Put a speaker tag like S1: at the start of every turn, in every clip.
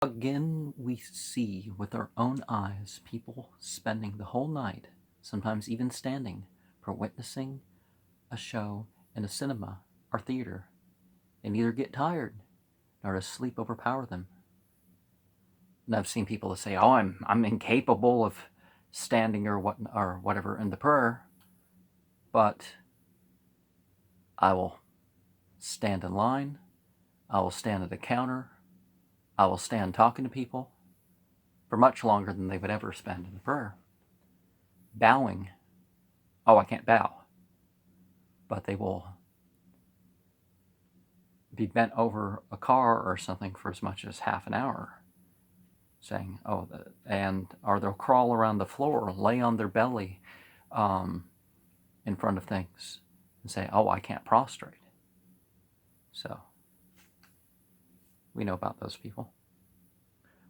S1: Again, we see with our own eyes people spending the whole night, sometimes even standing, for witnessing a show in a cinema or theater. They neither get tired nor does sleep overpower them. And I've seen people that say, "Oh, I'm incapable of standing or whatever in the prayer, but I will stand in line, I will stand at the counter, I will stand talking to people for much longer than they would ever spend in the prayer. Bowing, oh, I can't bow, but they will be bent over a car or something for as much as half an hour, saying, or they'll crawl around the floor, lay on their belly in front of things, and say, oh, I can't prostrate. So, we know about those people.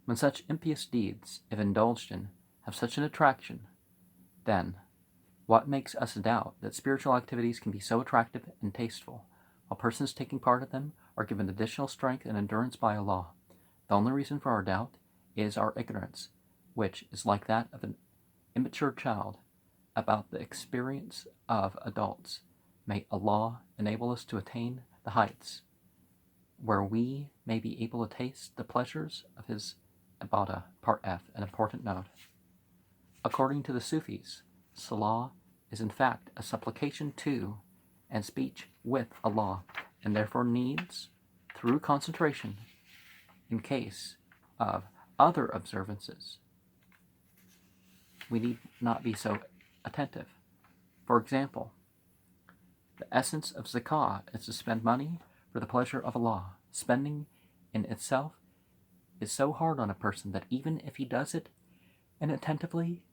S1: When such impious deeds, if indulged in, have such an attraction, then what makes us doubt that spiritual activities can be so attractive and tasteful, while persons taking part in them are given additional strength and endurance by Allah? The only reason for our doubt is our ignorance, which is like that of an immature child about the experience of adults. May Allah enable us to attain the heights where we may be able to taste the pleasures of His Ibadah. Part F, an important note. According to the Sufis, Salah is in fact a supplication to and speech with Allah, and therefore needs, through concentration, in case of other observances, we need not be so attentive. For example, the essence of zakah is to spend money for the pleasure of Allah. Spending in itself is so hard on a person that even if he does it inattentively,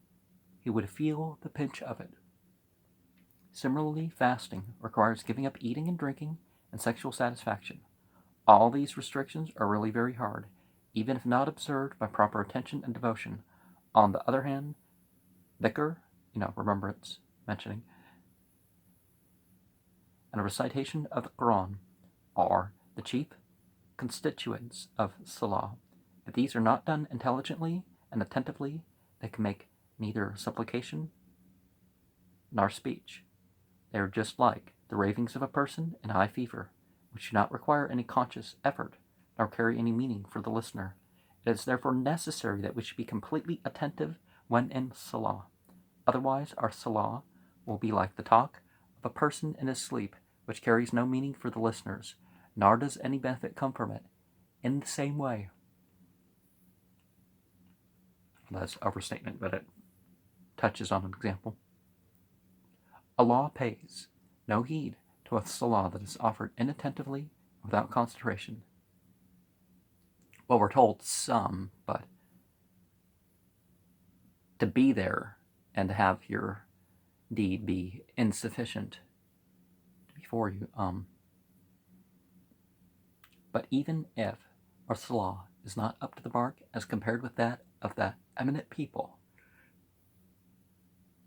S1: he would feel the pinch of it. Similarly, fasting requires giving up eating and drinking and sexual satisfaction. All these restrictions are really very hard, even if not observed by proper attention and devotion. On the other hand, dhikr, remembrance, mentioning, and a recitation of the Quran are the chief constituents of Salah. If these are not done intelligently and attentively, they can make neither supplication nor speech. They are just like the ravings of a person in high fever, which do not require any conscious effort nor carry any meaning for the listener. It is therefore necessary that we should be completely attentive when in Salah. Otherwise, our Salah will be like the talk of a person in his sleep, which carries no meaning for the listeners, nor does any benefit come from it. In the same way, that's overstatement, but it touches on an example. Allah pays no heed to a salah that is offered inattentively, without concentration. Well, we're told some, but to be there and to have your deed be insufficient before you. But even if our salah is not up to the mark as compared with that of the eminent people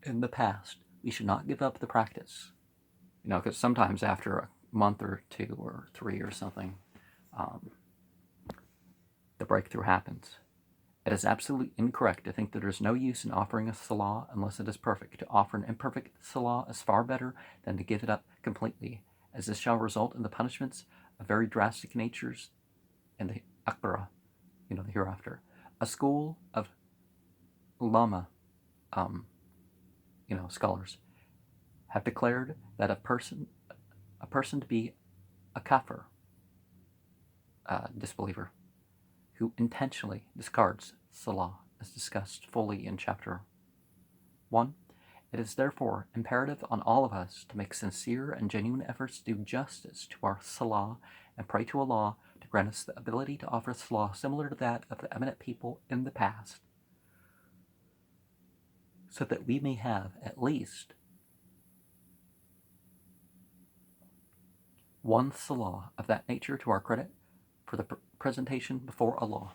S1: in the past, we should not give up the practice. Because sometimes after a month or 2 or 3 or something, the breakthrough happens. It is absolutely incorrect to think that there is no use in offering a salah unless it is perfect. To offer an imperfect salah is far better than to give it up completely, as this shall result in the punishments of very drastic natures in the akhirah, the hereafter. A school of ulama, scholars, have declared that a person to be a kafir, disbeliever, who intentionally discards salah, as discussed fully in chapter 1. It is therefore imperative on all of us to make sincere and genuine efforts to do justice to our salah and pray to Allah to grant us the ability to offer salah similar to that of the eminent people in the past, so that we may have at least one salah of that nature to our credit for the presentation before Allah.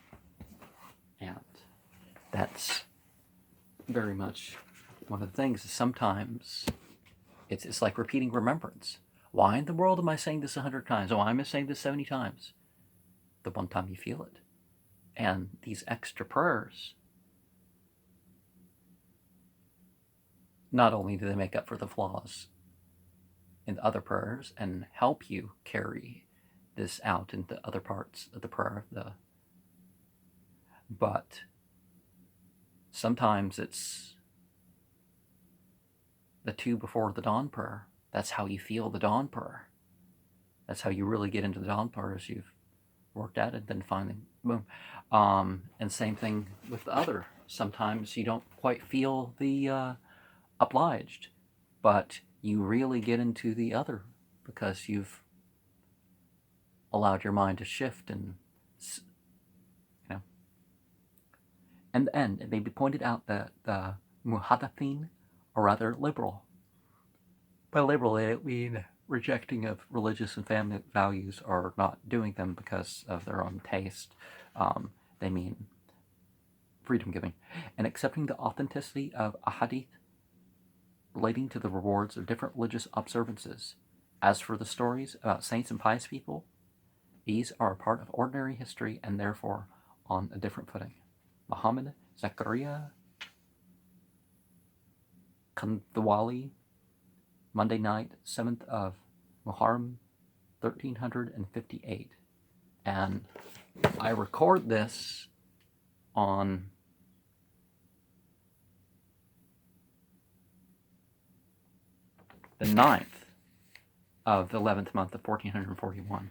S1: And that's very much one of the things. Sometimes it's like repeating remembrance. Why in the world am I saying this 100 times? Oh, I'm saying this 70 times. The one time you feel it. And these extra prayers, not only do they make up for the flaws in the other prayers and help you carry this out into other parts of the prayer, but sometimes it's the two before the dawn prayer. That's how you feel the dawn prayer. That's how you really get into the dawn prayer, as you've worked at it, then finally, boom. And same thing with the other. Sometimes you don't quite feel the obliged, but you really get into the other because you've allowed your mind to shift, and and it may be pointed out that the muhadathin are rather liberal. By liberal, they don't mean rejecting of religious and family values or not doing them because of their own taste. They mean freedom giving and accepting the authenticity of a hadith relating to the rewards of different religious observances. As for the stories about saints and pious people, these are a part of ordinary history and therefore on a different footing. Muhammad Zakariyyah Kandhalvi, Monday night, 7th of Muharram, 1358. And I record this on the 9th of the 11th month of 1441.